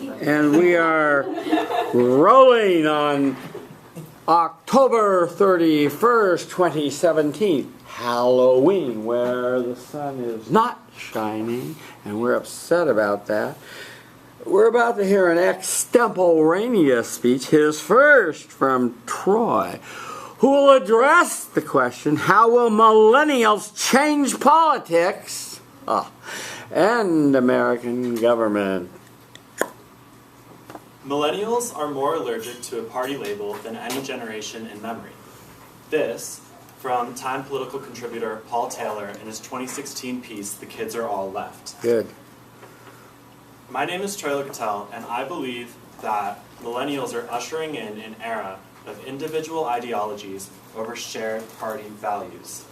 And we are rolling on October 31st, 2017, Halloween, where the sun is not shining, and we're upset about that. We're about to hear an extemporaneous speech, his first from Troy, who will address the question, how will millennials change politics and American government? Millennials are more allergic to a party label than any generation in memory. This, from Time political contributor Paul Taylor in his 2016 piece, The Kids Are All Left. Good. My name is Troy Keitel, and I believe that millennials are ushering in an era of individual ideologies over shared party values.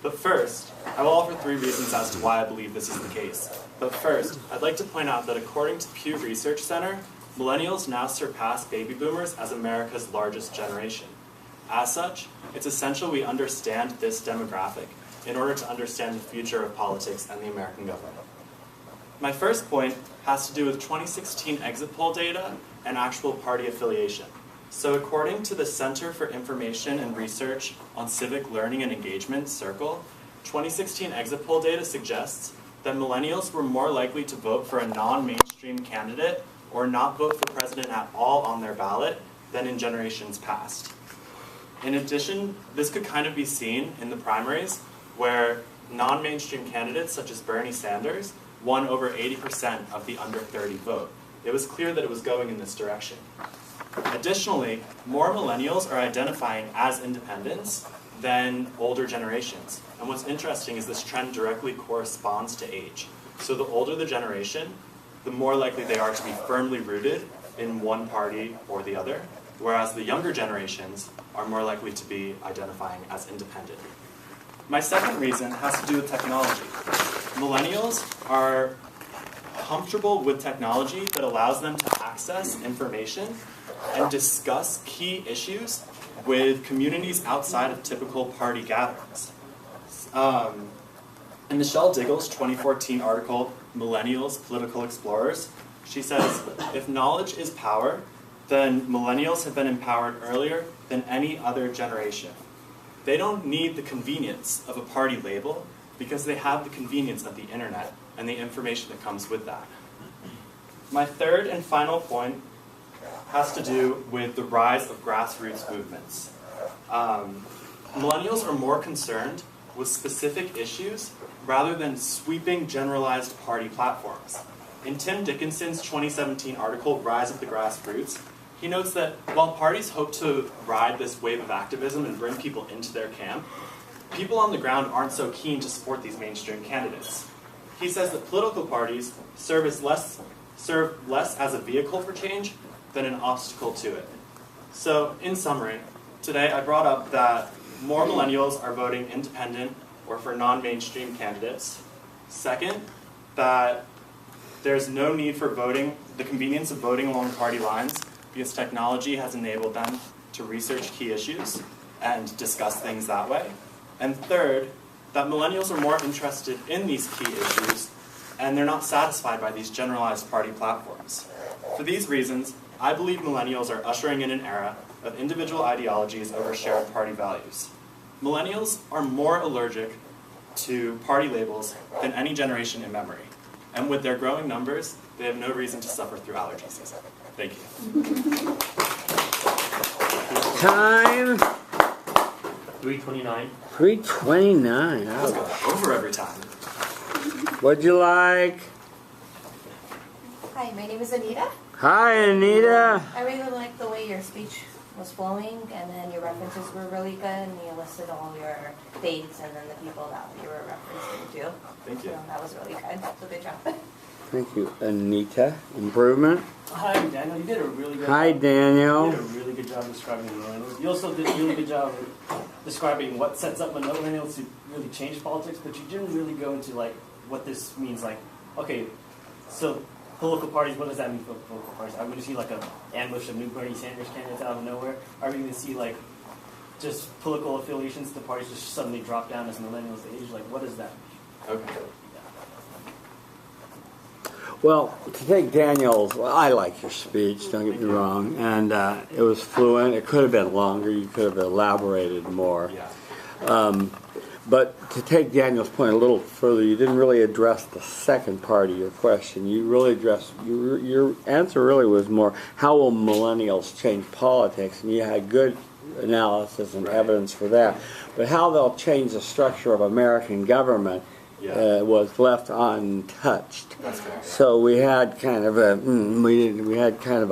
But first, I will offer 3 reasons as to why I believe this is the case. But first, I'd like to point out that according to Pew Research Center, millennials now surpass baby boomers as America's largest generation. As such, it's essential we understand this demographic in order to understand the future of politics and the American government. My first point has to do with 2016 exit poll data and actual party affiliation. So according to the Center for Information and Research on Civic Learning and Engagement, CIRCLE, 2016 exit poll data suggests that millennials were more likely to vote for a non-mainstream candidate or not vote for president at all on their ballot than in generations past. In addition, this could kind of be seen in the primaries, where non-mainstream candidates such as Bernie Sanders won over 80% of the under 30 vote. It was clear that it was going in this direction. Additionally, more millennials are identifying as independents than older generations. And what's interesting is this trend directly corresponds to age. So the older the generation, the more likely they are to be firmly rooted in one party or the other, whereas the younger generations are more likely to be identifying as independent. My second reason has to do with technology. Millennials are comfortable with technology that allows them to access information and discuss key issues with communities outside of typical party gatherings. In Michelle Diggle's 2014 article, Millennials, Political Explorers, she says, if knowledge is power, then millennials have been empowered earlier than any other generation. They don't need the convenience of a party label because they have the convenience of the internet and the information that comes with that. My third and final point has to do with the rise of grassroots movements. Millennials are more concerned with specific issues rather than sweeping generalized party platforms. In Tim Dickinson's 2017 article, Rise of the Grassroots, he notes that while parties hope to ride this wave of activism and bring people into their camp, people on the ground aren't so keen to support these mainstream candidates. He says that political parties serve less as a vehicle for change than an obstacle to it. So, in summary, today I brought up that more millennials are voting independent or for non-mainstream candidates. Second, that there's no need for voting, the convenience of voting along party lines, because technology has enabled them to research key issues and discuss things that way. And third, that millennials are more interested in these key issues and they're not satisfied by these generalized party platforms. For these reasons, I believe millennials are ushering in an era of individual ideologies over shared party values. Millennials are more allergic to party labels than any generation in memory. And with their growing numbers, they have no reason to suffer through allergy season. Thank you. Time. 3:29. 3:29. Let's go over every time. What'd you like? Hi, my name is Anita. Hi, Anita. I really liked the way your speech was flowing, and then your references were really good, and you listed all your dates and then the people that you were referencing to. Thank you. So that was really good. So good job. Thank you, Anita. Improvement. Hi, Daniel. You did a really good Hi, job. Daniel. You did a really good job describing millennials. You also did a really good job describing what sets up millennials to really change politics, but you didn't really go into like what this means. Like, okay, so political parties, what does that mean for political parties? Are we going to see like an ambush of new Bernie Sanders candidates out of nowhere? Are we going to see like just political affiliations to parties just suddenly drop down as millennials age? Like, what does that mean? Okay. Well, to take Daniel's, well, I like your speech, don't get me wrong, and it was fluent. It could have been longer. You could have elaborated more. Yeah. But to take Daniel's point a little further, you didn't really address the second part of your question. You really addressed, your answer really was more, how will millennials change politics? And you had good analysis and evidence for that. But how they'll change the structure of American government was left untouched. That's fair. So we had kind of a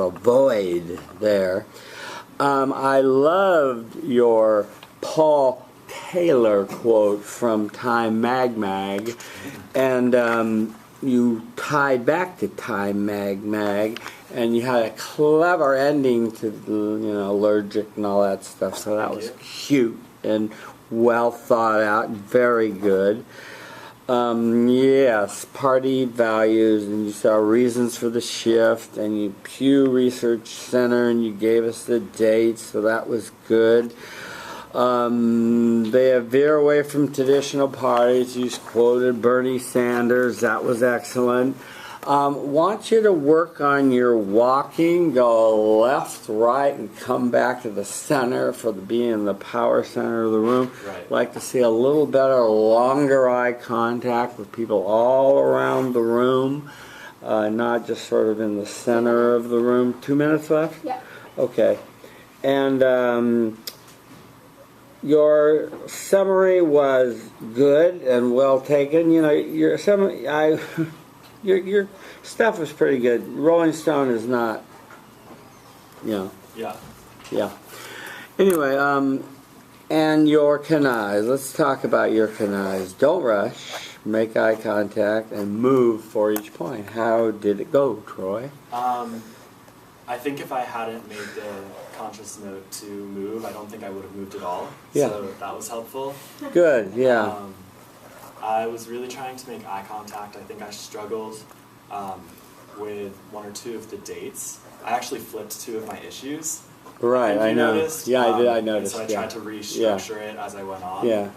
void there. I loved your Paul Taylor quote from Time Mag, and you tied back to Time Mag, and you had a clever ending to the, allergic and all that stuff. So that was cute and well thought out, very good. Yes, party values, and you saw reasons for the shift, and you Pew Research Center, and you gave us the dates, so that was good. They veer away from traditional parties. You quoted Bernie Sanders. That was excellent. Want you to work on your walking. Go left, right, and come back to the center for being the power center of the room. Right. Like to see a little better, longer eye contact with people all around the room, not just sort of in the center of the room. 2 minutes left? Yeah. Okay. And your summary was good and well taken. Your summary, your stuff was pretty good. Rolling Stone is not, Yeah. yeah. Anyway, and your canais. Let's talk about your canais. Don't rush. Make eye contact and move for each point. How did it go, Troy? I think if I hadn't made the conscious note to move, I don't think I would have moved at all. Yeah. So that was helpful. Good, yeah. I was really trying to make eye contact. I think I struggled with one or two of the dates. I actually flipped two of my issues. Right, I know. Noticed. Yeah, I did. I And noticed. so I tried to restructure it as I went on. Yeah.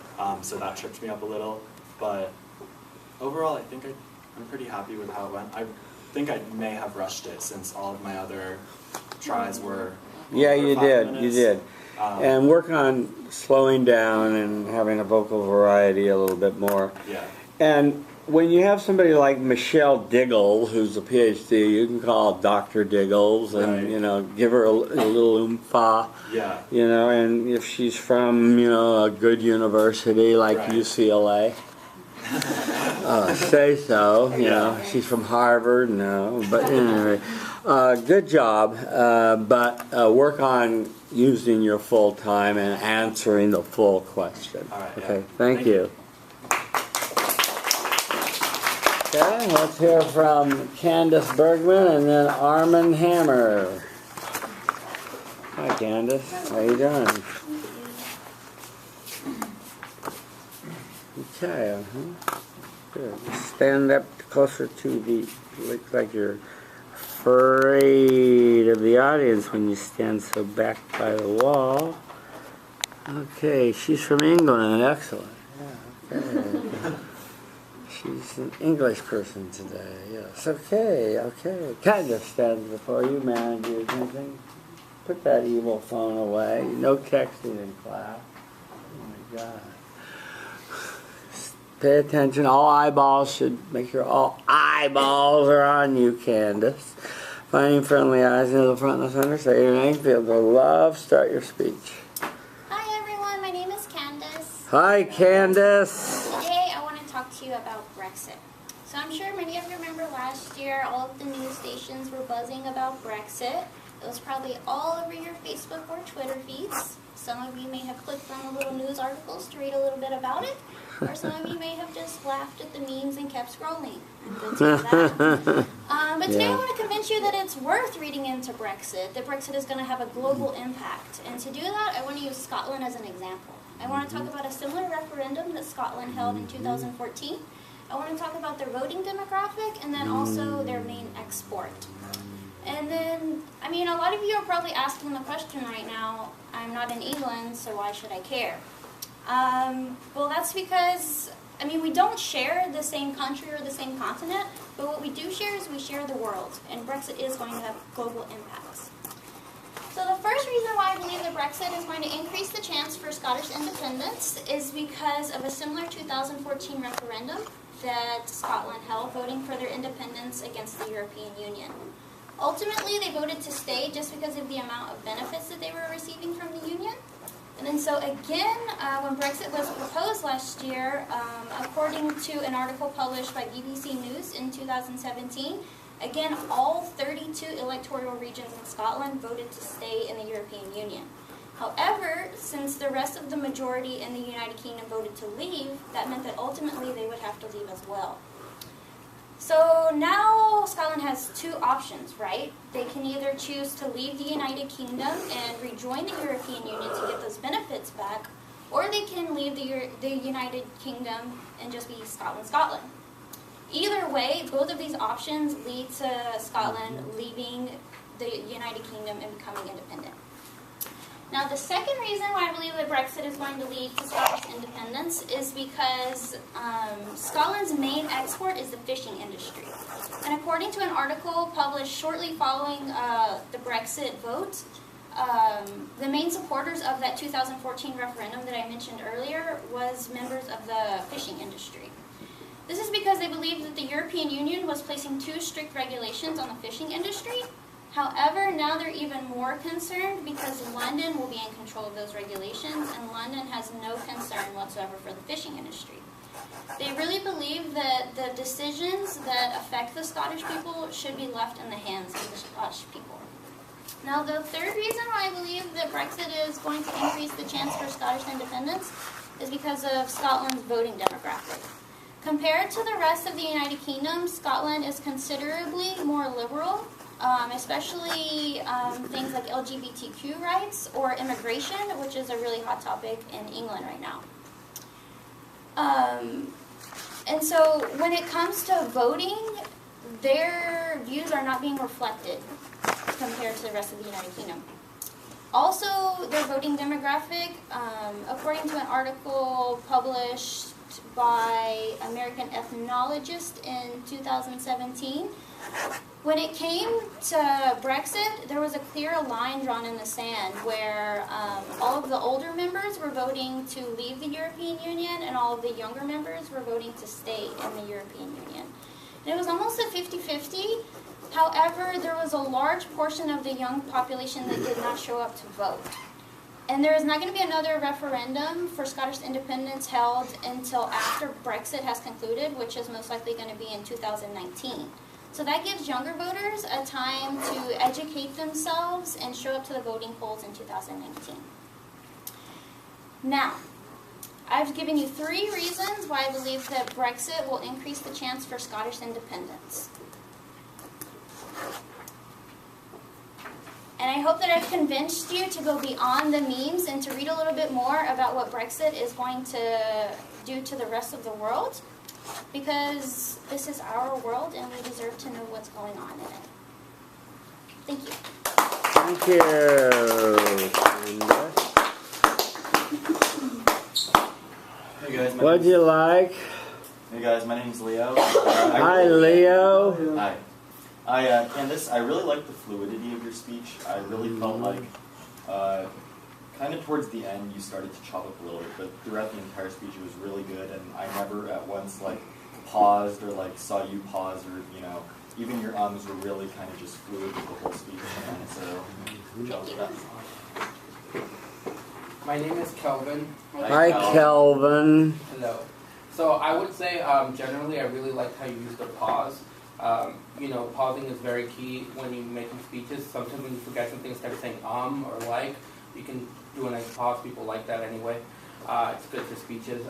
So that tripped me up a little. But overall, I think I'm pretty happy with how it went. I think I may have rushed it since all of my other tries were. Yeah, over you 5 did. minutes. You did. And work on slowing down and having a vocal variety a little bit more. Yeah. And when you have somebody like Michelle Diggle, who's a PhD, you can call her Dr. Diggles and, Right. give her a little oomph. Yeah. And if she's from, a good university like Right. UCLA, say so. Yeah. She's from Harvard, no. But anyway, good job. But work on using your full time and answering the full question. All right, yeah. Okay, thank Thank you. you. Okay, let's hear from Candice Bergman and then Arman Hammer. Hi, Candice. How you doing? Okay, good. Stand up closer to the. Looks like you're afraid of the audience when you stand so back by the wall. Okay, she's from England. Excellent. Yeah, okay. She's an English person today. Yes. Okay. Candice stands before you, managers. Anything? Put that evil phone away. No texting in class. Oh my God. Pay attention. All eyeballs should make sure all eyeballs are on you, Candice. Finding friendly eyes into the front and the center. Say your name. Feel the love. Start your speech. Hi everyone, my name is Candice. Hi, Candice. Today I want to talk to you about Brexit. So I'm sure many of you remember last year all of the news stations were buzzing about Brexit. It was probably all over your Facebook or Twitter feeds. Some of you may have clicked on the little news articles to read a little bit about it, or some of you may have just laughed at the memes and kept scrolling. I'm guilty of that. But today I want to convince you that it's worth reading into Brexit, that Brexit is going to have a global impact. And to do that, I want to use Scotland as an example. I want to talk about a similar referendum that Scotland held in 2014. I want to talk about their voting demographic and then also their main export. And then, a lot of you are probably asking the question right now, I'm not in England, so why should I care? Well, that's because I mean, we don't share the same country or the same continent, but what we do share is we share the world, and Brexit is going to have global impacts. So the first reason why I believe that Brexit is going to increase the chance for Scottish independence is because of a similar 2014 referendum that Scotland held, voting for their independence against the European Union. Ultimately, they voted to stay just because of the amount of benefits that they were receiving from the Union. And then so again, when Brexit was proposed last year, according to an article published by BBC News in 2017, again, all 32 electoral regions in Scotland voted to stay in the European Union. However, since the rest of the majority in the United Kingdom voted to leave, that meant that ultimately they would have to leave as well. So now Scotland has two options, right? They can either choose to leave the United Kingdom and rejoin the European Union to get those benefits back, or they can leave the United Kingdom and just be Scotland. Either way, both of these options lead to Scotland leaving the United Kingdom and becoming independent. Now, the second reason why I believe that Brexit is going to lead to Scottish independence is because Scotland's main export is the fishing industry. And according to an article published shortly following the Brexit vote, the main supporters of that 2014 referendum that I mentioned earlier was members of the fishing industry. This is because they believed that the European Union was placing too strict regulations on the fishing industry. However, now they're even more concerned because London will be in control of those regulations, and London has no concern whatsoever for the fishing industry. They really believe that the decisions that affect the Scottish people should be left in the hands of the Scottish people. Now, the third reason why I believe that Brexit is going to increase the chance for Scottish independence is because of Scotland's voting demographic. Compared to the rest of the United Kingdom, Scotland is considerably more liberal, especially things like LGBTQ rights or immigration, which is a really hot topic in England right now. And so when it comes to voting, their views are not being reflected compared to the rest of the United Kingdom. Also, their voting demographic, according to an article published by American Ethnologist in 2017, when it came to Brexit, there was a clear line drawn in the sand where all of the older members were voting to leave the European Union and all of the younger members were voting to stay in the European Union. And it was almost a 50-50. However, there was a large portion of the young population that did not show up to vote. And there is not going to be another referendum for Scottish independence held until after Brexit has concluded, which is most likely going to be in 2019. So that gives younger voters a time to educate themselves and show up to the voting polls in 2019. Now, I've given you 3 reasons why I believe that Brexit will increase the chance for Scottish independence. And I hope that I've convinced you to go beyond the memes and to read a little bit more about what Brexit is going to do to the rest of the world, because this is our world and we deserve to know what's going on in it. Thank you. Thank you. Hey guys, What'd you like? Hey guys, my name's Leo. Hi, Leo. Hi. Candice, I really like the fluidity of your speech. I really felt like, kind of towards the end, you started to chop up a little bit, but throughout the entire speech, it was really good, and I never at once, paused or, saw you pause, or, even your ums were really kind of just fluid with the whole speech, and so, good job with that. My name is Kelvin. Hi, Kelvin. Hello. So I would say, generally, I really liked how you used the pause. Pausing is very key when you're making speeches. Sometimes when you forget something, instead of saying or like, you can do a nice pause. People like that anyway. It's good for speeches.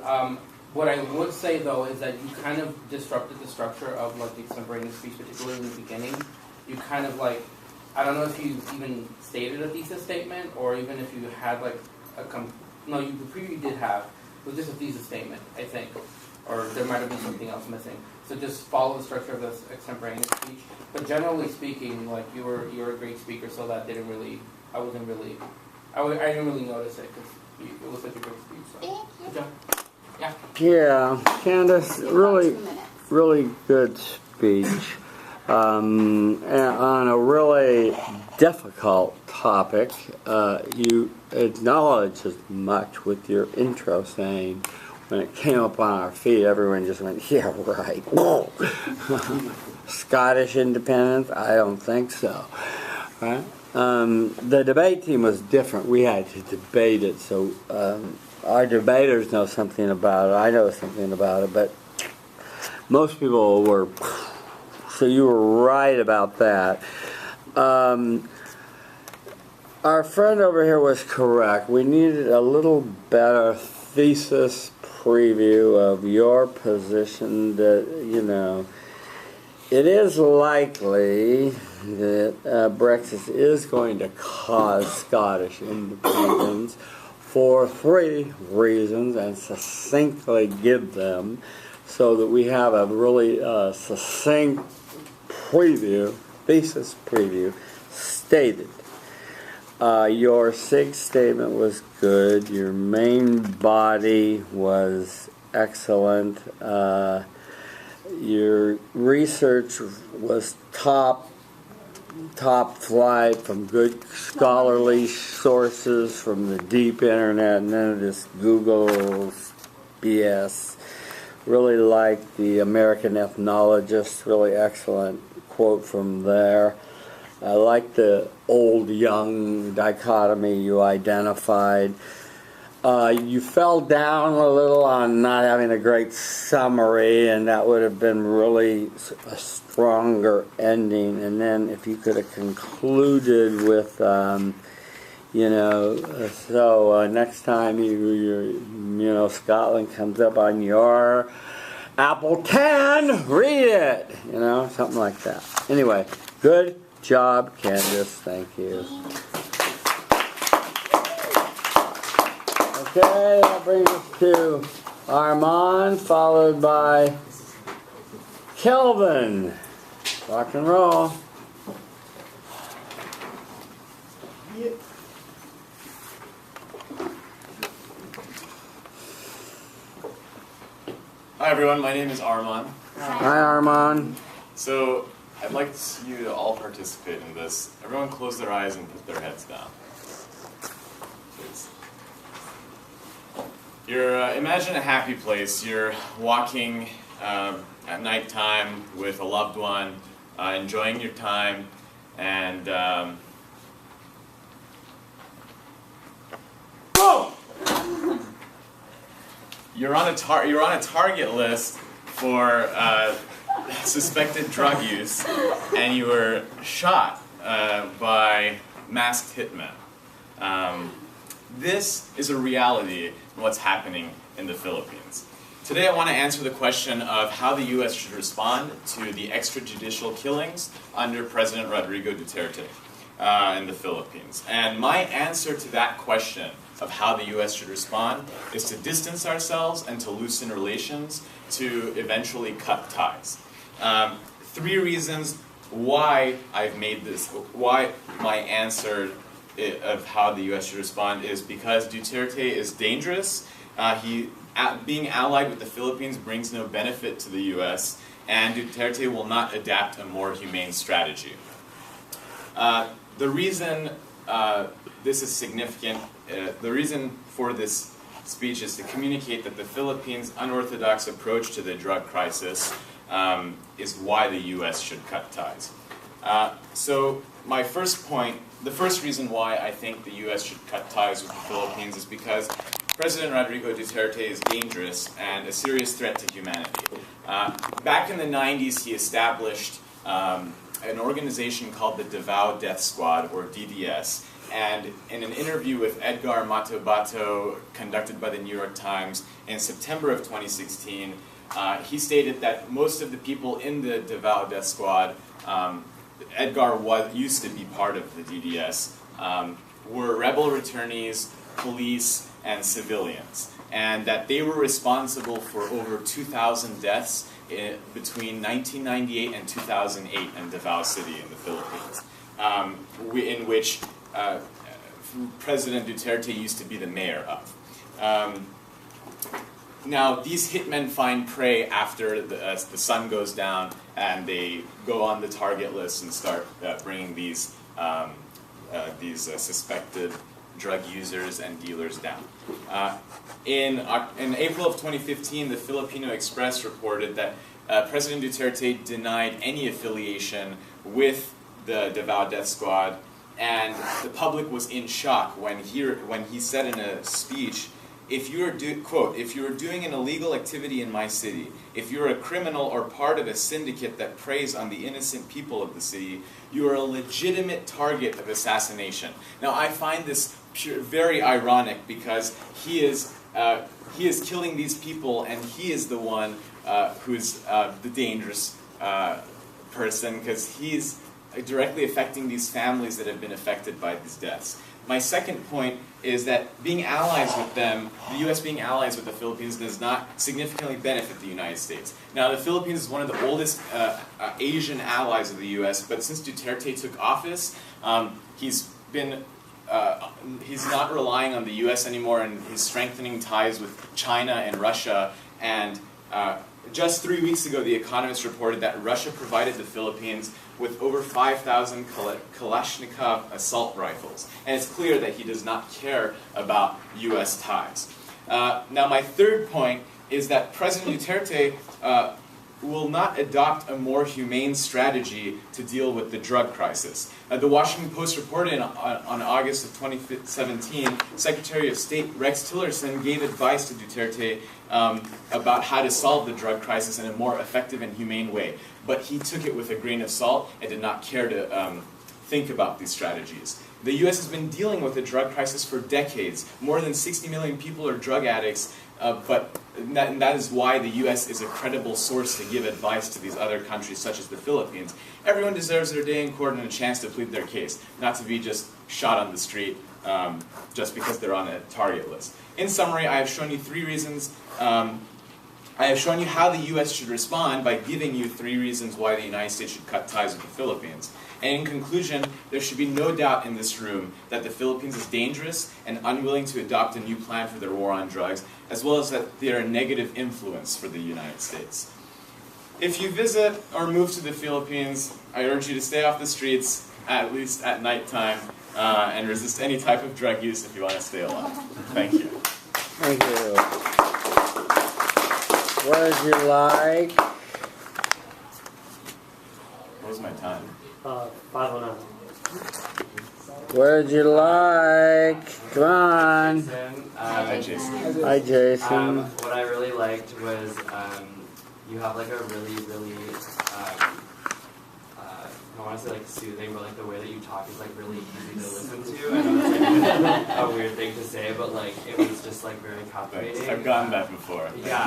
What I would say, though, is that you kind of disrupted the structure of, the extemporaneous speech, particularly in the beginning. You kind of, I don't know if you even stated a thesis statement, or even if you had, the preview you did have was just a thesis statement, I think. Or there might have been something else missing. So just follow the structure of this extemporaneous speech. But generally speaking, you were a great speaker, so that didn't really, I didn't really notice it because it was such a great speech. So. Thank you. Good job. Yeah. Yeah, Candice, About really, 2 minutes. really good speech and on a really difficult topic. You acknowledge as much with your intro saying, when it came up on our feet, everyone just went, yeah, right. Whoa. Scottish independence? I don't think so. Right? The debate team was different. We had to debate it, so our debaters know something about it. I know something about it, but most people were. So you were right about that. Our friend over here was correct. We needed a little better thesis preview of your position that, you know, it is likely that Brexit is going to cause Scottish independence for 3 reasons, and succinctly give them so that we have a really succinct preview, thesis preview, stated. Your SIG statement was good. Your main body was excellent. Your research was top flight from good scholarly sources from the deep internet, none of this Google BS. Really liked the American Ethnologist, really excellent quote from there. I like the old-young dichotomy you identified. You fell down a little on not having a great summary, and that would have been really a stronger ending. And then if you could have concluded with, next time Scotland comes up on your Apple 10, read it, something like that. Anyway, good job, Candice. Thank you. Okay, that brings us to Arman, followed by Kelvin. Rock and roll. Hi everyone, my name is Arman. Hi, Arman. So, I'd like you to all participate in this. Everyone close their eyes and put their heads down. Please. Imagine a happy place. You're walking at nighttime with a loved one, enjoying your time, and boom! You're on a target list for suspected drug use, and you were shot by masked hitmen. This is a reality in what's happening in the Philippines. Today I want to answer the question of how the U.S. should respond to the extrajudicial killings under President Rodrigo Duterte in the Philippines. And my answer to that question of how the U.S. should respond is to distance ourselves and to loosen relations to eventually cut ties. 3 reasons why I've made this, why my answer of how the U.S. should respond is because Duterte is dangerous. Being allied with the Philippines brings no benefit to the U.S., and Duterte will not adapt a more humane strategy. The reason this is significant, the reason for this speech is to communicate that the Philippines' unorthodox approach to the drug crisis is why the U.S. should cut ties. So my first point, the first reason why I think the U.S. should cut ties with the Philippines is because President Rodrigo Duterte is dangerous and a serious threat to humanity. Back in the 90s, he established an organization called the Davao Death Squad, or DDS, and in an interview with Edgar Matobato conducted by the New York Times in September of 2016, he stated that most of the people in the Davao Death Squad, Edgar used to be part of the DDS, were rebel returnees, police, and civilians, and that they were responsible for over 2,000 deaths between 1998 and 2008 in Davao City in the Philippines, in which President Duterte used to be the mayor of. Now, these hitmen find prey after the sun goes down, and they go on the target list and start bringing these suspected drug users and dealers down. In April of 2015, the Filipino Express reported that President Duterte denied any affiliation with the Davao Death Squad, and the public was in shock when he said in a speech, if you are doing an illegal activity in my city, if you're a criminal or part of a syndicate that preys on the innocent people of the city, you are a legitimate target of assassination. Now, I find this very ironic because he is killing these people, and he is the one who's the dangerous person, because he's directly affecting these families that have been affected by these deaths. My second point is that being allies with them, the U.S. being allies with the Philippines, does not significantly benefit the United States. Now, the Philippines is one of the oldest Asian allies of the U.S., but since Duterte took office, he's not relying on the U.S. anymore, and he's strengthening ties with China and Russia. And just 3 weeks ago, The Economist reported that Russia provided the Philippines with over 5,000 Kalashnikov assault rifles. And it's clear that he does not care about U.S. ties. Now, my third point is that President Duterte will not adopt a more humane strategy to deal with the drug crisis. The Washington Post reported on August of 2017, Secretary of State Rex Tillerson gave advice to Duterte about how to solve the drug crisis in a more effective and humane way. But he took it with a grain of salt and did not care to think about these strategies. The U.S. has been dealing with the drug crisis for decades. More than 60 million people are drug addicts, but that is why the U.S. is a credible source to give advice to these other countries, such as the Philippines. Everyone deserves their day in court and a chance to plead their case, not to be just shot on the street just because they're on a target list. In summary, I have shown you 3 reasons. I have shown you how the U.S. should respond by giving you 3 reasons why the United States should cut ties with the Philippines. And in conclusion, there should be no doubt in this room that the Philippines is dangerous and unwilling to adopt a new plan for their war on drugs, as well as that they are a negative influence for the United States. If you visit or move to the Philippines, I urge you to stay off the streets, at least at nighttime, and resist any type of drug use if you want to stay alive. Thank you. Thank you. What did you like? What was my time? 509. What did you like? Come on. Hi, Jason. Hi, Jason. What I really liked was you have like a really, I want to say like soothing, but like the way that you talk is like really easy to listen to. I know it's like a weird thing to say, but like it was just like very captivating. Thanks. I've gotten that before. Yeah.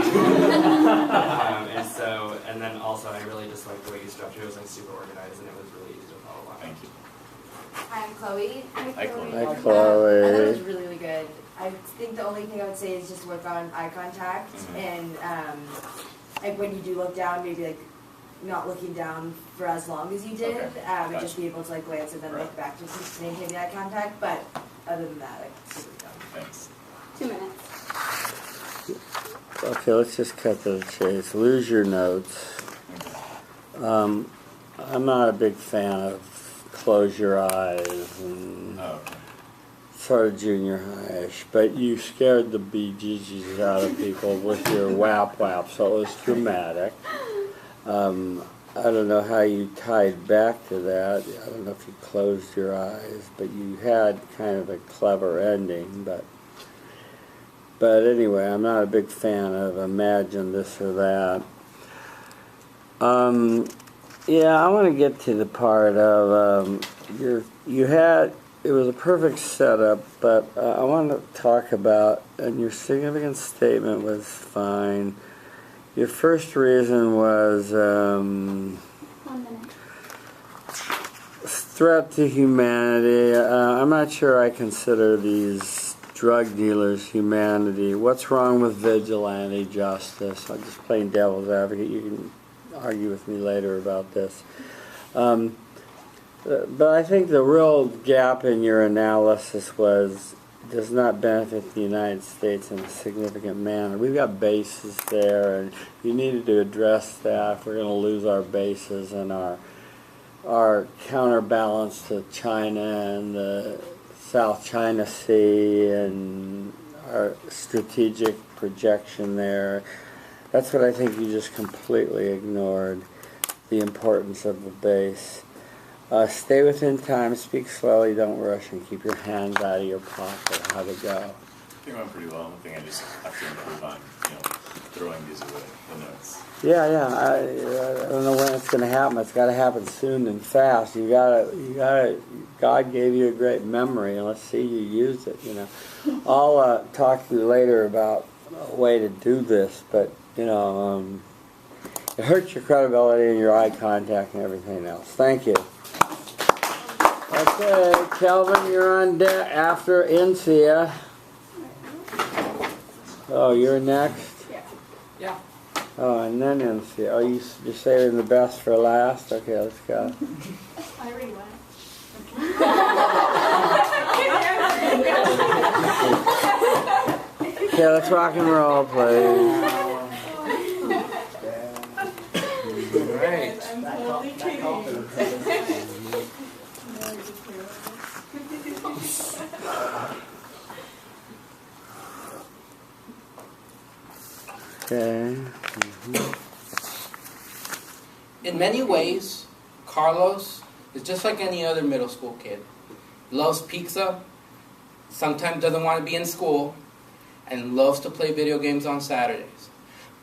And then also I really just liked the way you structured it. It was like super organized and it was really easy to follow along. Thank you. Hi, I'm Chloe. Hi, Chloe. Hi, I thought it was Chloe. really, really good. I think the only thing I would say is just work on eye contact and like when you do look down, maybe like not looking down for as long as you did, and just be able to like glance and then look back just to maintain the eye contact. But other than that, like super dumb. Thanks. 2 minutes. Okay, let's just cut to the chase. Lose your notes. I'm not a big fan of close your eyes and sort of junior high-ish, but you scared the bejesus out of people with your whap, so it was dramatic. I don't know how you tied back to that. I don't know if you closed your eyes, but you had kind of a clever ending. But anyway, I'm not a big fan of imagine this or that. Yeah, I want to get to the part of it was a perfect setup, but I want to talk about, and your significant statement was fine. Your first reason was 1 minute. threat to humanity. I'm not sure I consider these drug dealers humanity. What's wrong with vigilante justice? I'm just playing devil's advocate. You can argue with me later about this. But I think the real gap in your analysis was does not benefit the United States in a significant manner. We've got bases there, and we needed to address that if we're going to lose our bases and our counterbalance to China and the South China Sea and our strategic projection there. That's what I think you just completely ignored, the importance of the base. Stay within time, speak slowly, don't rush, and keep your hands out of your pocket. How to go? I think I went pretty well. One thing I just have to improve on, throwing these away, the notes. Yeah. I don't know when it's going to happen. It's got to happen soon and fast. You gotta. God gave you a great memory, and let's see you use it. I'll talk to you later about a way to do this, but it hurts your credibility and your eye contact and everything else. Thank you. Okay, Kelvin, you're on deck after Insia. Oh, you're next? Yeah. Oh, and then Insia. Oh, you're saving the best for last? Okay, let's go. I already went. Okay, let's rock and roll, please. All right. I'm totally kidding. Okay. In many ways, Carlos is just like any other middle school kid. Loves pizza, sometimes doesn't want to be in school, and loves to play video games on Saturdays.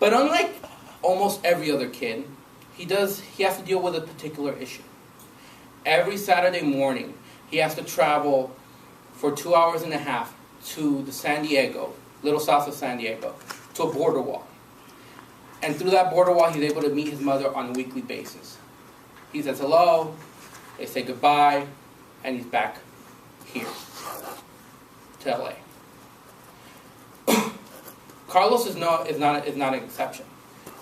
But unlike almost every other kid, he has to deal with a particular issue. Every Saturday morning, he has to travel for 2 hours and a half to the San Diego, little south of San Diego, to a border wall. And through that border wall, he's able to meet his mother on a weekly basis. He says hello, they say goodbye, and he's back here to LA. Carlos is not an exception.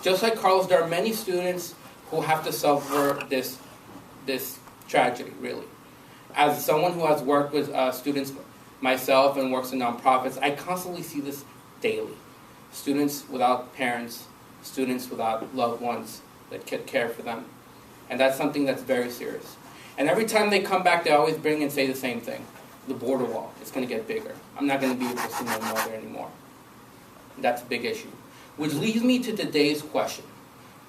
Just like Carlos, there are many students who have to suffer this tragedy, really. As someone who has worked with students myself and works in nonprofits, I constantly see this daily. Students without parents, students without loved ones that can care for them. And that's something that's very serious. And every time they come back, they always bring and say the same thing. The border wall, it's going to get bigger. I'm not going to be able to see my mother anymore. That's a big issue. Which leads me to today's question.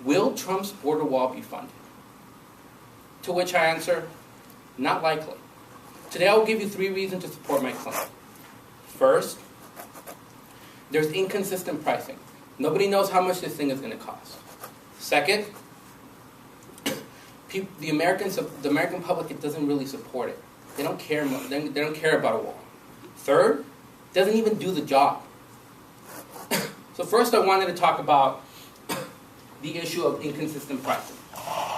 Will Trump's border wall be funded? To which I answer, not likely. Today I will give you 3 reasons to support my claim. First, there's inconsistent pricing. Nobody knows how much this thing is going to cost. Second, the American public doesn't really support it. They don't care. They don't care about a wall. Third, it doesn't even do the job. So first, I wanted to talk about the issue of inconsistent pricing.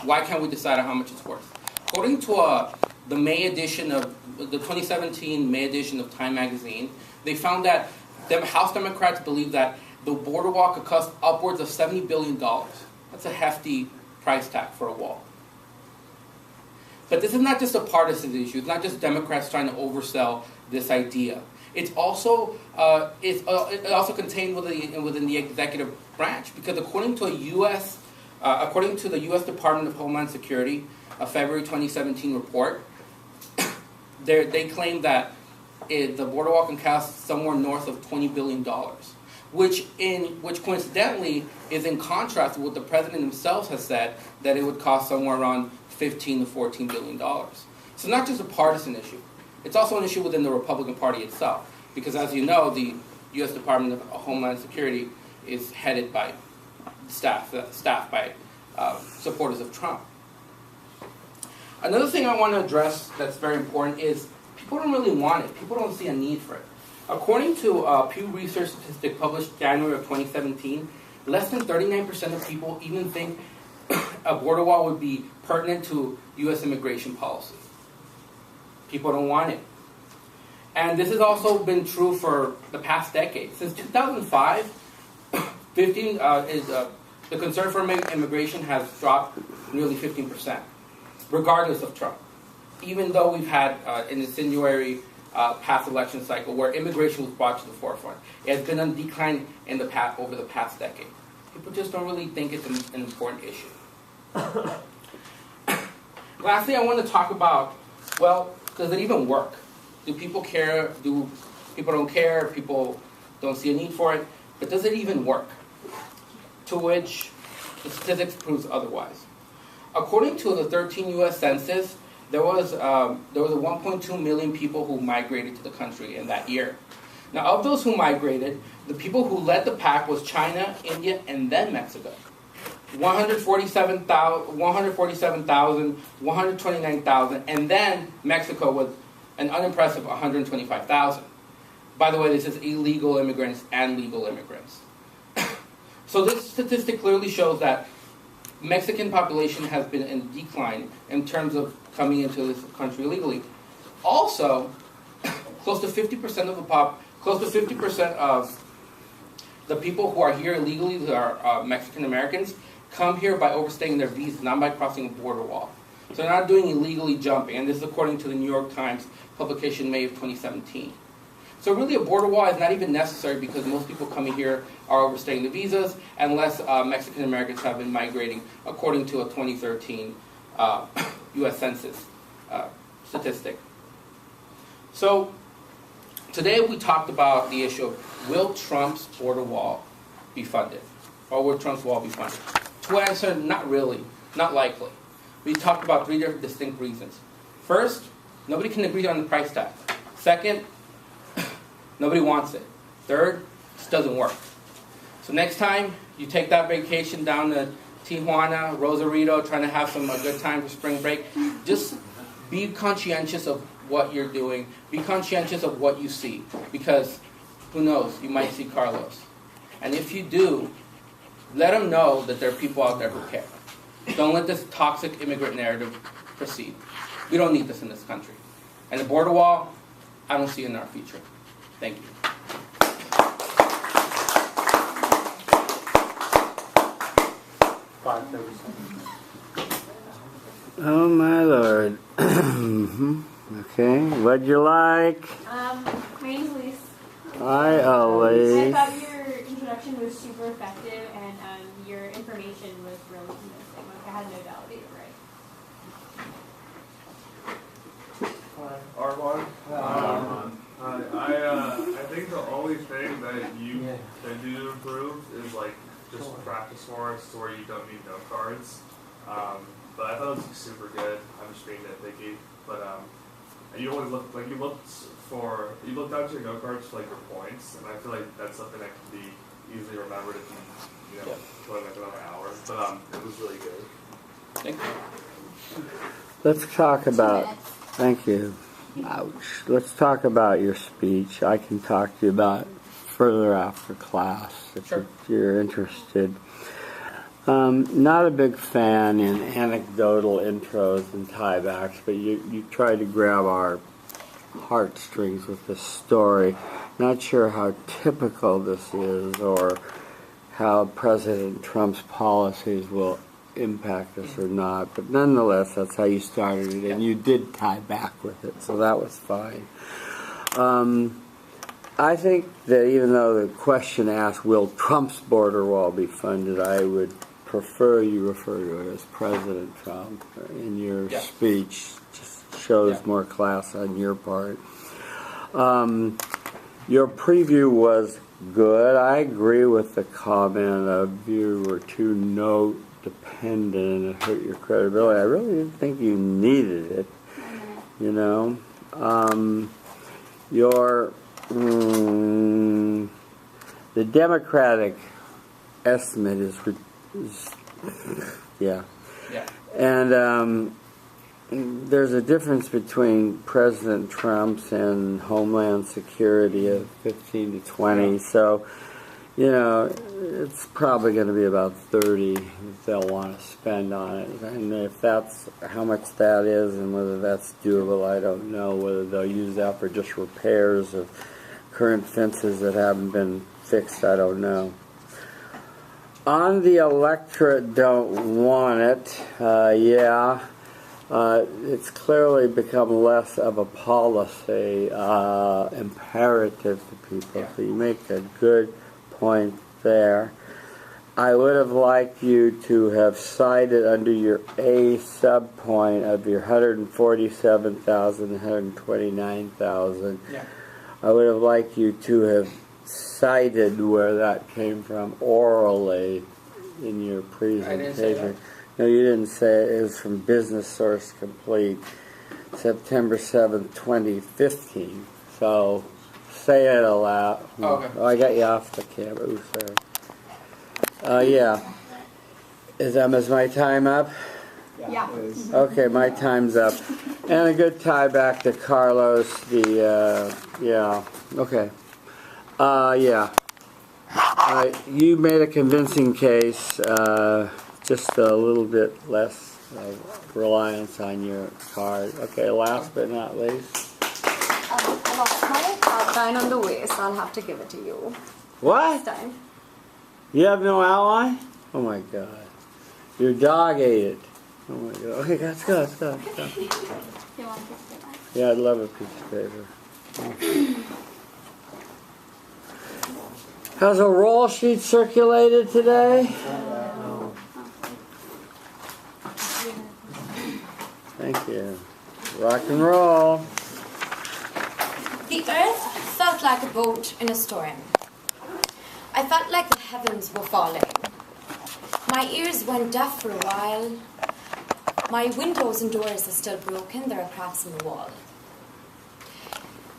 Why can't we decide on how much it's worth? According to the May edition of the 2017 May edition of Time magazine, they found that House Democrats believe that the border wall could cost upwards of $70 billion. That's a hefty price tag for a wall. But this is not just a partisan issue. It's not just Democrats trying to oversell this idea. It's also contained within the executive branch, because according to the U.S. Department of Homeland Security, a February 2017 report, they claim that the border wall can cost somewhere north of $20 billion, which coincidentally is in contrast with what the president himself has said, that it would cost somewhere around $15 to $14 billion. So not just a partisan issue. It's also an issue within the Republican Party itself, because as you know, the U.S. Department of Homeland Security is headed by staffed by supporters of Trump. Another thing I want to address that's very important is people don't really want it. People don't see a need for it. According to Pew Research statistic published January of 2017, less than 39% of people even think a border wall would be pertinent to U.S. immigration policy. People don't want it. And this has also been true for the past decade. Since 2005, the concern for immigration has dropped nearly 15%, regardless of Trump. Even though we've had an incendiary past election cycle where immigration was brought to the forefront. It has been on decline in over the past decade. People just don't really think it's an important issue. Lastly, I want to talk about, well, does it even work? Do people care? Do people don't care? People don't see a need for it? But does it even work? To which the statistics proves otherwise. According to the 13 U.S. Census, there was a 1.2 million people who migrated to the country in that year. Now, of those who migrated, the people who led the pack was China, India, and then Mexico. 147,000, 129,000, and then Mexico with an unimpressive 125,000. By the way, this is illegal immigrants and legal immigrants. So this statistic clearly shows that Mexican population has been in decline in terms of coming into this country illegally. Also, close to 50% of the people who are here illegally, who are Mexican Americans, come here by overstaying their visas, not by crossing a border wall. So they're not doing illegally jumping, and this is according to the New York Times publication May of 2017. So really a border wall is not even necessary because most people coming here are overstaying the visas, and less Mexican Americans have been migrating according to a 2013 U.S. Census statistic. So today we talked about the issue of will Trump's border wall be funded? Or will Trump's wall be funded? To answer, not really, not likely. We talked about 3 different distinct reasons. First, nobody can agree on the price tag. Second, nobody wants it. Third, it just doesn't work. So next time you take that vacation down to Tijuana, Rosarito, trying to have a good time for spring break, just be conscientious of what you're doing. Be conscientious of what you see. Because who knows, you might see Carlos. And if you do, let them know that there are people out there who care. Don't let this toxic immigrant narrative proceed. We don't need this in this country. And the border wall, I don't see it in our future. Thank you. Oh my lord. Okay, what'd you like? My name's Elise. Hi, I Elise. thought your introduction was super effective and your information was really convincing. Like I had no doubt that you were right. Arman. I think the only thing that you can do to improve is like just practice more to where you don't need note cards. But I thought it was super good. I'm just being nitpicky. But you always look like you looked down to your note cards for like your points, and I feel like that's something that can be easily remembered if you put like another hour. But it was really good. Thank you. Let's talk about. Thank you. Ouch. Let's talk about your speech. I can talk to you about it further after class if you're interested. Not a big fan in anecdotal intros and tiebacks, but you tried to grab our heartstrings with this story. Not sure how typical this is or how President Trump's policies will impact us or not, but nonetheless, that's how you started it, and you did tie back with it, so that was fine. I think that even though the question asked, will Trump's border wall be funded, I would prefer you refer to it as President Trump in your speech. Just shows more class on your part. Your preview was good. I agree with the comment of you were too note dependent and it hurt your credibility. I really didn't think you needed it. You know, the Democratic estimate is and there's a difference between President Trump's and Homeland Security of 15 to 20. So, you know, it's probably going to be about 30 that they'll want to spend on it. And if that's how much that is and whether that's doable, I don't know. Whether they'll use that for just repairs of current fences that haven't been fixed, I don't know. On the electorate don't want it, it's clearly become less of a policy imperative to people. Yeah. So you make a good point there. I would have liked you to have cited under your A subpoint of your 147,000, 129,000. Yeah. I would have liked you to have cited where that came from orally in your presentation. I didn't say that. No, you didn't say it. It was from Business Source Complete, September 7th, 2015. So say it aloud. Oh, okay. Oh, I got you off the camera. Ooh, sorry. Yeah. Is my time up? Yeah. Okay, my time's up. And a good tie back to Carlos. Yeah. Okay. Yeah. You made a convincing case. Just a little bit less reliance on your card. Okay, last but not least. I lost my outline on the way, so I'll have to give it to you What? this time. You have no outline? Oh my God. Your dog ate it. Oh my God. Okay, let's go. You want a piece of paper? Yeah, I'd love a piece of paper. Has a roll sheet circulated today? Thank you. Rock and roll. The earth felt like a boat in a storm. I felt like the heavens were falling. My ears went deaf for a while. My windows and doors are still broken. There are cracks in the wall.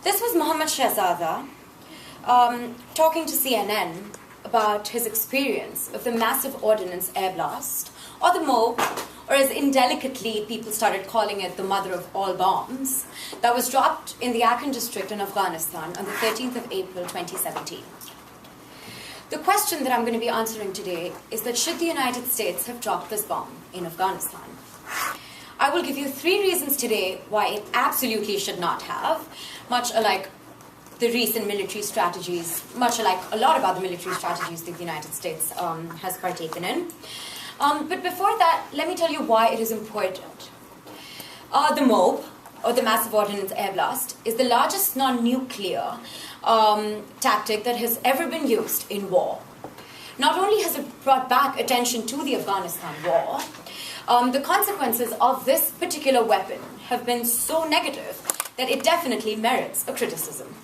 This was Mohammed talking to CNN about his experience of the massive ordnance air blast, or the MOB, or as indelicately people started calling it, the mother of all bombs, that was dropped in the Akan district in Afghanistan on the 13th of April 2017. The question that I'm going to be answering today is that should the United States have dropped this bomb in Afghanistan? I will give you 3 reasons today why it absolutely should not have, much alike the recent military strategies, much alike a lot about the military strategies that the United States has partaken in. But before that, let me tell you why it is important. The MOB, or the Massive Ordnance Air Blast, is the largest non-nuclear tactic that has ever been used in war. Not only has it brought back attention to the Afghanistan war, the consequences of this particular weapon have been so negative that it definitely merits a criticism.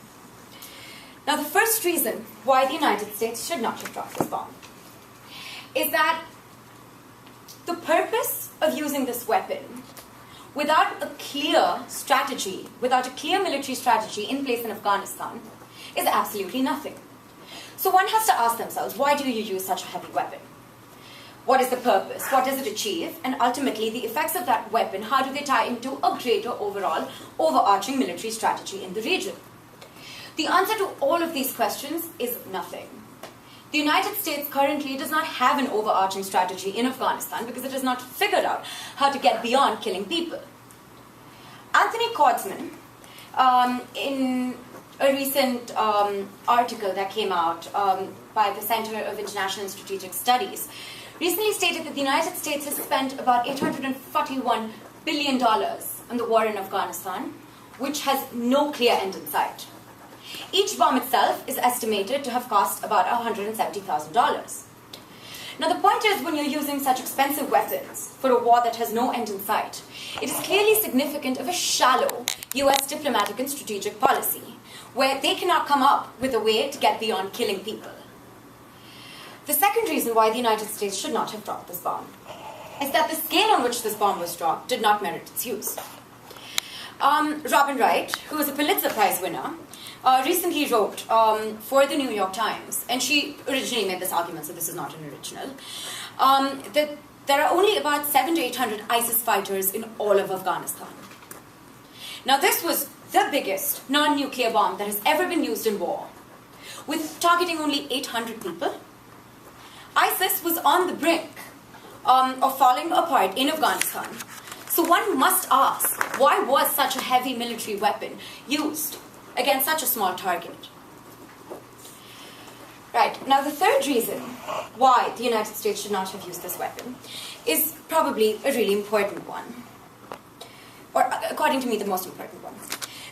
Now, the first reason why the United States should not have dropped this bomb is that the purpose of using this weapon without a clear strategy, without a clear military strategy in place in Afghanistan, is absolutely nothing. So one has to ask themselves, why do you use such a heavy weapon? What is the purpose? What does it achieve? And ultimately, the effects of that weapon, how do they tie into a greater overall, overarching military strategy in the region? The answer to all of these questions is nothing. The United States currently does not have an overarching strategy in Afghanistan because it has not figured out how to get beyond killing people. Anthony Kordsman, in a recent article that came out by the Center of International and Strategic Studies, recently stated that the United States has spent about $841 billion on the war in Afghanistan, which has no clear end in sight. Each bomb itself is estimated to have cost about $170,000. Now the point is, when you're using such expensive weapons for a war that has no end in sight, it is clearly significant of a shallow US diplomatic and strategic policy, where they cannot come up with a way to get beyond killing people. The second reason why the United States should not have dropped this bomb is that the scale on which this bomb was dropped did not merit its use. Robin Wright, who is a Pulitzer Prize winner, recently wrote for the New York Times, and she originally made this argument, so this is not an original, that there are only about 700 to 800 ISIS fighters in all of Afghanistan. Now this was the biggest non-nuclear bomb that has ever been used in war, with targeting only 800 people. ISIS was on the brink of falling apart in Afghanistan. So one must ask, why was such a heavy military weapon used against such a small target? Right, now the third reason why the United States should not have used this weapon is probably a really important one. or according to me, the most important one.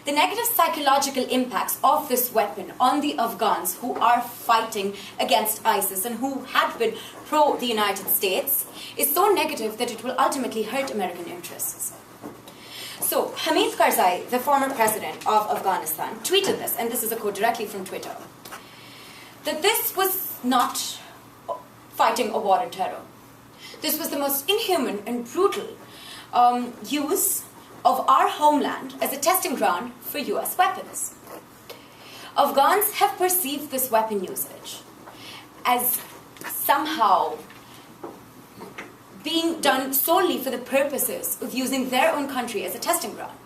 The negative psychological impacts of this weapon on the Afghans who are fighting against ISIS and who had been pro the United States is so negative that it will ultimately hurt American interests. So, Hamid Karzai, the former president of Afghanistan, tweeted this, and this is a quote directly from Twitter, that this was not fighting a war on terror. This was the most inhuman and brutal use of our homeland as a testing ground for US weapons. Afghans have perceived this weapon usage as somehow being done solely for the purposes of using their own country as a testing ground.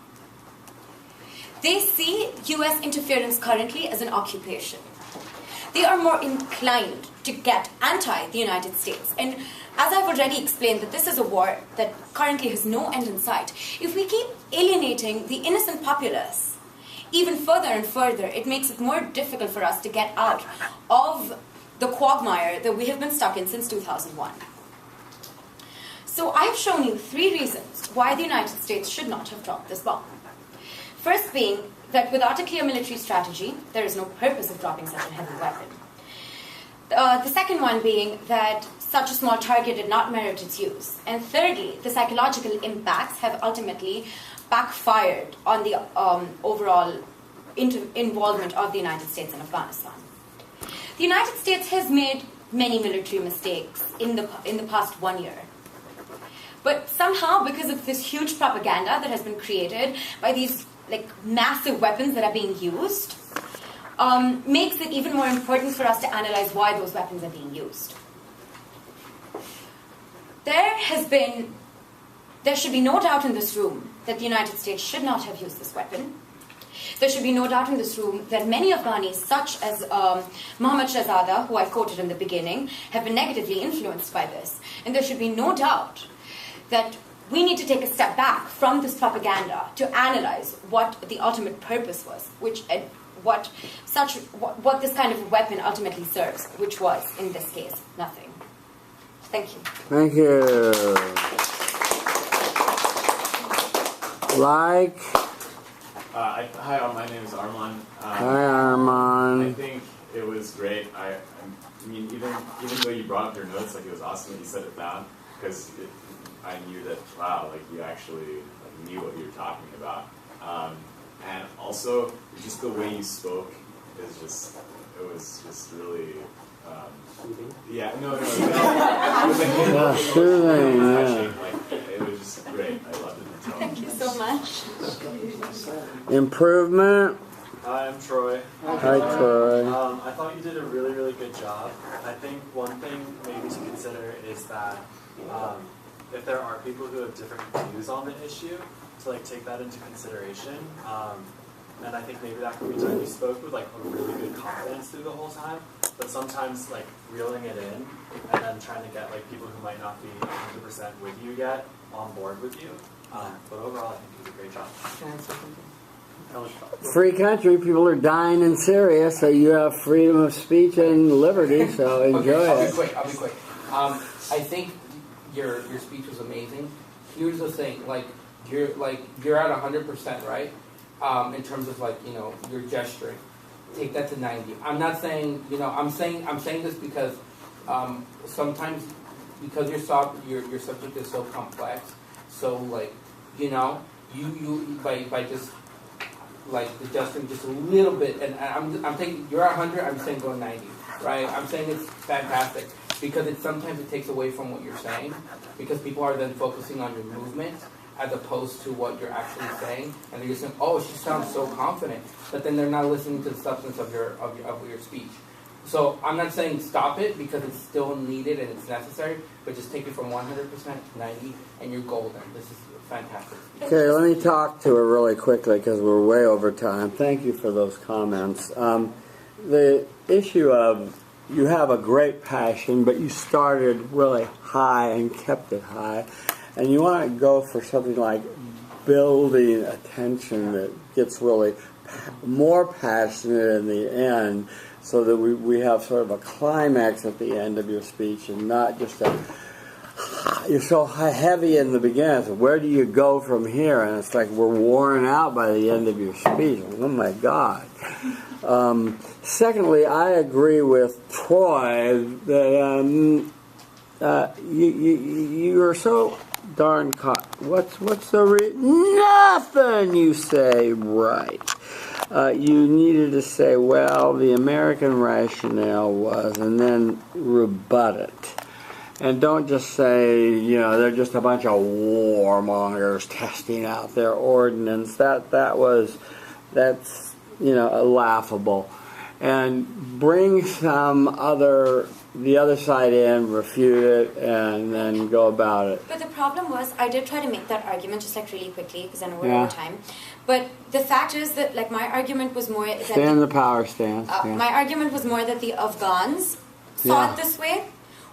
They see US interference currently as an occupation. They are more inclined to get anti the United States. And as I've already explained, that this is a war that currently has no end in sight. If we keep alienating the innocent populace even further and further, it makes it more difficult for us to get out of the quagmire that we have been stuck in since 2001. So I've shown you 3 reasons why the United States should not have dropped this bomb. First being that without a clear military strategy, there is no purpose of dropping such a heavy weapon. The second one being that such a small target did not merit its use. And thirdly, the psychological impacts have ultimately backfired on the overall involvement of the United States in Afghanistan. The United States has made many military mistakes in the past 1 year. But somehow, because of this huge propaganda that has been created by these massive weapons that are being used, makes it even more important for us to analyze why those weapons are being used. There should be no doubt in this room that the United States should not have used this weapon. There should be no doubt in this room that many Afghanis, such as Mohammed Shahzada, who I quoted in the beginning, have been negatively influenced by this. And there should be no doubt that we need to take a step back from this propaganda to analyze what the ultimate purpose was, what this kind of weapon ultimately serves, which was, in this case, nothing. Thank you. Thank you. Hi, my name is Arman. Hi, Arman. I think it was great. I mean, even though you brought up your notes, it was awesome that you set it down, because I knew that, wow, you actually knew what you were talking about. And also, just the way you spoke is it was just really, yeah, no. It was soothing, it was just great. I loved it. Thank you so much. Improvement. Hi, I'm Troy. Hi, Troy. I thought you did a really, really good job. I think one thing maybe to consider is that if there are people who have different views on the issue, to take that into consideration. And I think maybe that could be done. You spoke with a really good confidence through the whole time, but sometimes reeling it in and then trying to get people who might not be 100% with you yet on board with you. But overall, I think you did a great job. Can I answer something? Free country, people are dying in Syria, so you have freedom of speech and liberty, so enjoy I'll it. be quick. I think your speech was amazing. Here's the thing, you're at 100%, right? In terms of your gesturing. Take that to 90. I'm not saying, I'm saying this because sometimes because your subject is so complex, so you by just the gesturing just a little bit, and I'm thinking you're at 100. I'm saying go 90, right? I'm saying it's fantastic because sometimes it takes away from what you're saying because people are then focusing on your movement as opposed to what you're actually saying, and they're just saying, "Oh, she sounds so confident," but then they're not listening to the substance of your speech. So I'm not saying stop it because it's still needed and it's necessary, but just take it from 100% to 90, and you're golden. This is fantastic. Okay, let me talk to her really quickly because we're way over time. Thank you for those comments. The issue of you have a great passion, but you started really high and kept it high. And you want to go for something like building attention that gets really more passionate in the end so that we have sort of a climax at the end of your speech and not just a you're so heavy in the beginning. So where do you go from here? And it's like we're worn out by the end of your speech. Oh my God. Secondly, I agree with Troy that you are so darn caught. What's the nothing you say right. You needed to say, well, the American rationale was, and then rebut it. And don't just say, they're just a bunch of warmongers testing out their ordinance. That's laughable. And bring the other side in, refute it, and then go about it. But the problem was, I did try to make that argument just like really quickly because I know we're out of time. But the fact is that like my argument was more that stay in the power stance. My argument was more that the Afghans saw it this way.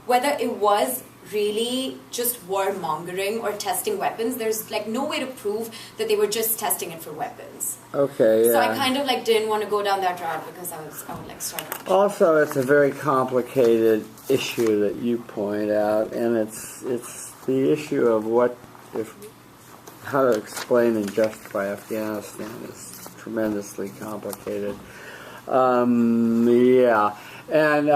Whether it was really just warmongering or testing weapons, there's like no way to prove that they were just testing it for weapons. Okay, yeah. So I kind of like didn't want to go down that route because I would like start. Also, it's a very complicated issue that you point out, and it's the issue of how to explain and justify Afghanistan is tremendously complicated. Yeah. And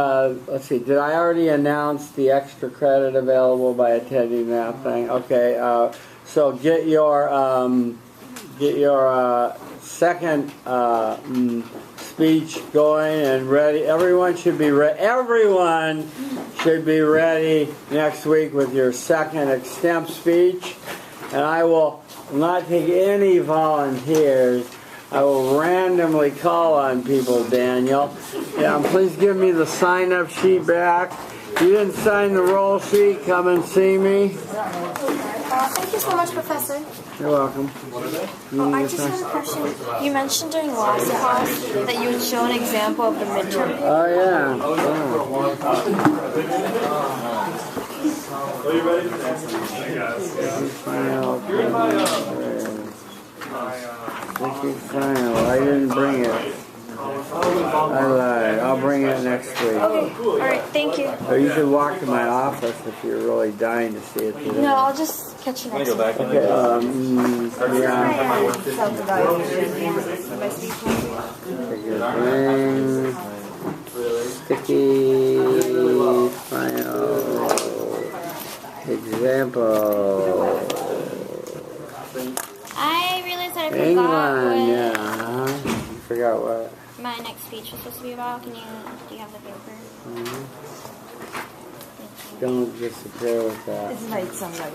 let's see, did I already announce the extra credit available by attending that thing? Okay, so get your second speech going and ready. Everyone should be ready next week with your second Extemp speech. And I will not take any volunteers. I will randomly call on people, Daniel. Yeah, please give me the sign-up sheet back. If you didn't sign the roll sheet, come and see me. Thank you so much, Professor. You're welcome. I just had a question. You mentioned during last class that you would show an example of the midterm. Oh, yeah. Are you ready for that? I didn't bring it. I lied. I'll bring it next week. Okay. All right. Thank you. Or you should walk to my office if you're really dying to see it today. No, I'll just catch you next week. Okay. Sticky final example. I realized that I England, forgot what You forgot what? my next speech was supposed to be about. Do you have the paper? Don't disappear with that. This might sound like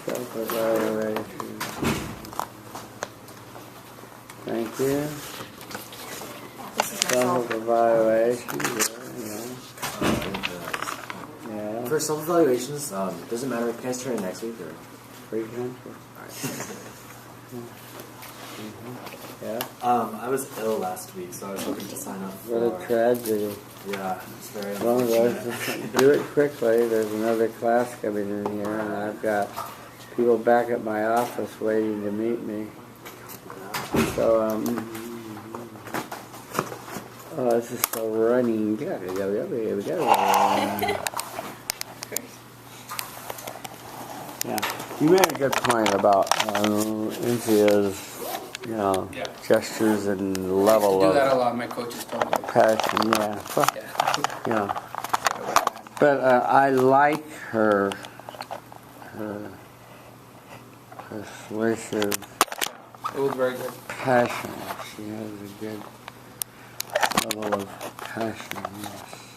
Self-evaluation. Thank you. Self-evaluation. Yeah. For self-evaluations, does it matter if you guys turn in next week or? Free country. Yeah. I was ill last week, so I was hoping to sign up for. What a tragedy. Yeah, it's very Well, unfortunate. do it quickly. There's another class coming in here, and I've got people back at my office waiting to meet me. So, this is still running. Yeah, you made a good point about Cynthia's, gestures and level I of do that a lot. My coaches told me. passion. Yeah. But I like her persuasive. It was very good. Passion. She has a good level of passion. Yes.